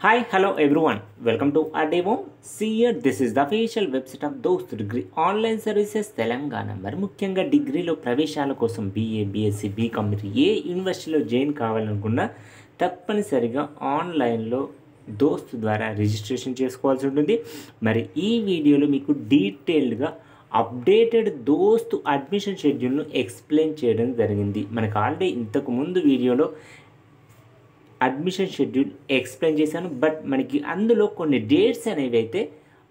Hi, hello everyone. Welcome to our demo. See here, this is the official website of Dost Degree Online Services Telangana. మరి ముఖ్యంగా డిగ్రీలో ప్రవేశాల కోసం BA, BSc, BCom మీరు ఏ యూనివర్సిటీలో join కావాలనుకున్నా తప్పనిసరిగా ఆన్లైన్లో దోస్త్ ద్వారా రిజిస్ట్రేషన్ చేసుకోవాల్సి ఉంటుంది. మరి ఈ వీడియోలో మీకు డీటెయిల్డ్గా అప్డేటెడ్ దోస్త్ అడ్మిషన్ షెడ్యూల్ను ఎక్స్ప్లెయిన్ చేయడం జరిగింది. మనకు ఆల్రెడీ ఇంతకు ముందు వీడియోలో అడ్మిషన్ షెడ్యూల్ ఎక్స్ప్లెయిన్ చేశాను, బట్ మనకి అందులో కొన్ని డేట్స్ అనేవి అయితే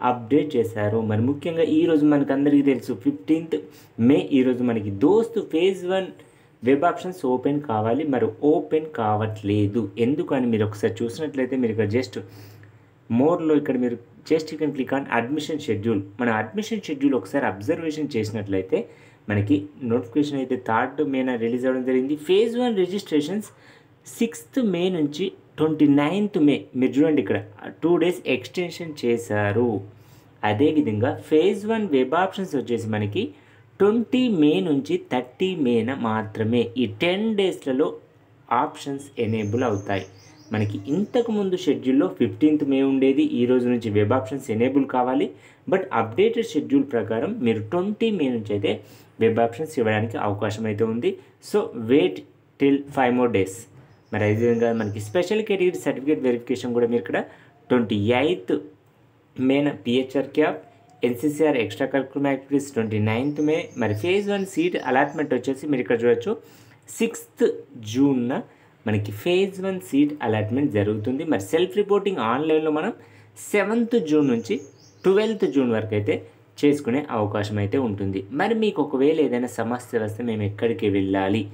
అప్డేట్ చేశారు. మరి ముఖ్యంగా ఈరోజు మనకు అందరికీ తెలుసు 15th మే ఈరోజు మనకి దోస్త్ ఫేజ్ 1 వెబ్ ఆప్షన్స్ ఓపెన్ కావాలి, మరి ఓపెన్ కావట్లేదు. ఎందుకని మీరు ఒకసారి చూసినట్లయితే మీరు ఇక్కడ జస్ట్ మోర్లో ఇక్కడ మీరు just you can click on admission schedule. మన అడ్మిషన్ షెడ్యూల్ ఒకసారి అబ్జర్వేషన్ చేసినట్లయితే మనకి నోటిఫికేషన్ అయితే 3rd మేన రిలీజ్ అవ్వడం జరిగింది. ఫేజ్ 1 రిజిస్ట్రేషన్స్ 6th మే నుంచి 29th మే మీరు చూడండి ఇక్కడ 2 days ఎక్స్టెన్షన్ చేశారు. అదేవిధంగా ఫేజ్ 1 వెబ్ ఆప్షన్స్ వచ్చేసి మనకి 20 మే నుంచి 30 మేన మాత్రమే ఈ 10 daysలలో ఆప్షన్స్ ఎనేబుల్ అవుతాయి. మనకి ఇంతకుముందు షెడ్యూల్లో 15th మే ఉండేది, ఈ రోజు నుంచి వెబ్ ఆప్షన్స్ ఎనేబుల్ కావాలి. బట్ అప్డేటెడ్ షెడ్యూల్ ప్రకారం మీరు 20 మే నుంచి అయితే వెబ్ ఆప్షన్స్ ఇవ్వడానికి అవకాశం అయితే ఉంది. So wait till 5 more days. మరి అదేవిధంగా మనకి స్పెషల్ కేటగిరీ సర్టిఫికేట్ వెరిఫికేషన్ కూడా మీరు ఇక్కడ 28th మేన PHR cap, NCCR extra curricular activities 29th మే. మరి ఫేజ్ 1 సీట్ అలాట్మెంట్ వచ్చేసి మీరు ఇక్కడ చూడొచ్చు 6th జూన్న మనకి ఫేజ్ 1 సీట్ అలాట్మెంట్ జరుగుతుంది. మరి సెల్ఫ్ రిపోర్టింగ్ ఆన్లైన్లో మనం 7th జూన్ నుంచి 12th జూన్ వరకు అయితే చేసుకునే అవకాశం అయితే ఉంటుంది. మరి మీకు ఒకవేళ ఏదైనా సమస్య వస్తే మేము ఎక్కడికి వెళ్ళాలి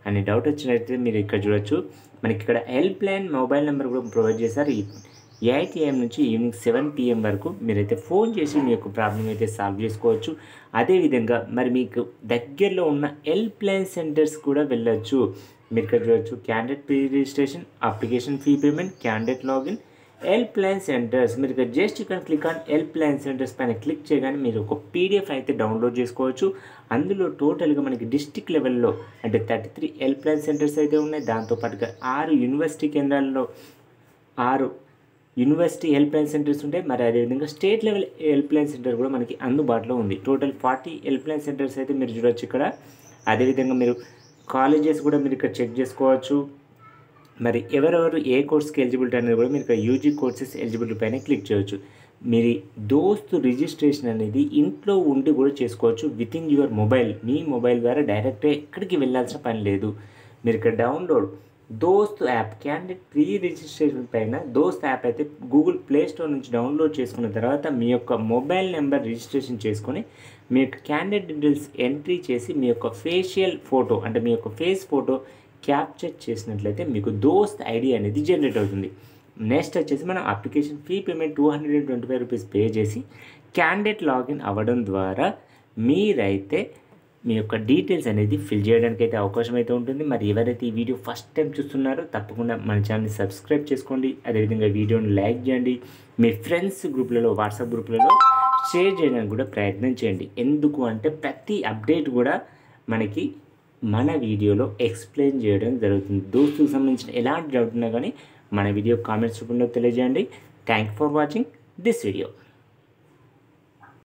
అనే డౌట్ వచ్చినట్లయితే మీరు ఇక్కడ చూడొచ్చు. మనకి ఇక్కడ హెల్ప్ లైన్ మొబైల్ నెంబర్ కూడా ప్రొవైడ్ చేశారు. 8 AM నుంచి ఈవినింగ్ 7 PM వరకు మీరైతే ఫోన్ చేసి మీ యొక్క ప్రాబ్లం అయితే సాల్వ్ చేసుకోవచ్చు. అదేవిధంగా మరి మీకు దగ్గరలో ఉన్న హెల్ప్ లైన్ సెంటర్స్ కూడా వెళ్ళొచ్చు. మీరు ఇక్కడ చూడొచ్చు candidate pre registration, application fee payment, candidate login, help line centres. మీరు ఇక్కడ జస్ట్ ఇక్కడ click on help line centres పైన క్లిక్ చేయగానే మీరు ఒక PDF అయితే డౌన్లోడ్ చేసుకోవచ్చు. అందులో టోటల్గా మనకి డిస్ట్రిక్ట్ లెవెల్లో అంటే 33 హెల్ప్ లైన్ సెంటర్స్ అయితే ఉన్నాయి. దాంతోపాటుగా 6 యూనివర్సిటీ కేంద్రాల్లో 6 యూనివర్సిటీ హెల్ప్ లైన్ సెంటర్స్ ఉంటాయి. మరి అదేవిధంగా state level help line centre కూడా మనకి అందుబాటులో ఉంది. టోటల్ 40 హెల్ప్ లైన్ సెంటర్స్ అయితే మీరు చూడొచ్చు ఇక్కడ. అదేవిధంగా మీరు కాలేజెస్ కూడా మీరు ఇక్కడ చెక్ చేసుకోవచ్చు. మరి ఎవరెవరు ఏ కోర్స్కి ఎలిజిబిలిటీ అనేది కూడా మీరు ఇక్కడ UG కోర్సెస్ ఎలిజిబిలిటీ పైన క్లిక్ చేయవచ్చు. మీరు దోస్త్ రిజిస్ట్రేషన్ అనేది ఇంట్లో ఉండి కూడా చేసుకోవచ్చు with in your mobile. Me mobile ద్వారా డైరెక్ట్గా ఎక్కడికి వెళ్ళాల్సిన పని లేదు. మీరు ఇక్కడ డౌన్లోడ్ దోస్త్ యాప్ క్యాండిడేట్ ప్రీ రిజిస్ట్రేషన్ పైన దోస్త్ యాప్ అయితే గూగుల్ ప్లే స్టోర్ నుంచి డౌన్లోడ్ చేసుకున్న తర్వాత మీ యొక్క మొబైల్ నెంబర్ రిజిస్ట్రేషన్ చేసుకొని మీ యొక్క క్యాండిడేట్ డీటెయిల్స్ ఎంట్రీ చేసి మీ యొక్క ఫేషియల్ ఫోటో అంటే మీ యొక్క ఫేస్ ఫోటో క్యాప్చర్ చేసినట్లయితే మీకు దోస్త్ ఐడి అనేది జనరేట్ అవుతుంది. నెక్స్ట్ వచ్చేసి మనం application fee payment 225 rupees pay చేసి క్యాండిడేట్ లాగిన్ అవ్వడం ద్వారా మీరైతే మీ యొక్క డీటెయిల్స్ అనేది ఫిల్ చేయడానికి అయితే అవకాశం అయితే ఉంటుంది. మరి ఎవరైతే ఈ వీడియో ఫస్ట్ టైం చూస్తున్నారో తప్పకుండా మన ఛానల్ని సబ్స్క్రైబ్ చేసుకోండి. అదేవిధంగా వీడియోని లైక్ చేయండి. మీ ఫ్రెండ్స్ గ్రూప్లలో వాట్సాప్ గ్రూప్లలో షేర్ చేయడానికి కూడా ప్రయత్నం చేయండి. ఎందుకు అంటే ప్రతి అప్డేట్ కూడా మనకి మన వీడియోలో ఎక్స్ప్లెయిన్ చేయడం జరుగుతుంది. దోస్తుకు సంబంధించిన ఎలాంటి డౌట్ ఉన్నా కానీ మన వీడియో కామెంట్స్ రూపంలో తెలియజేయండి. Thank for watching this video.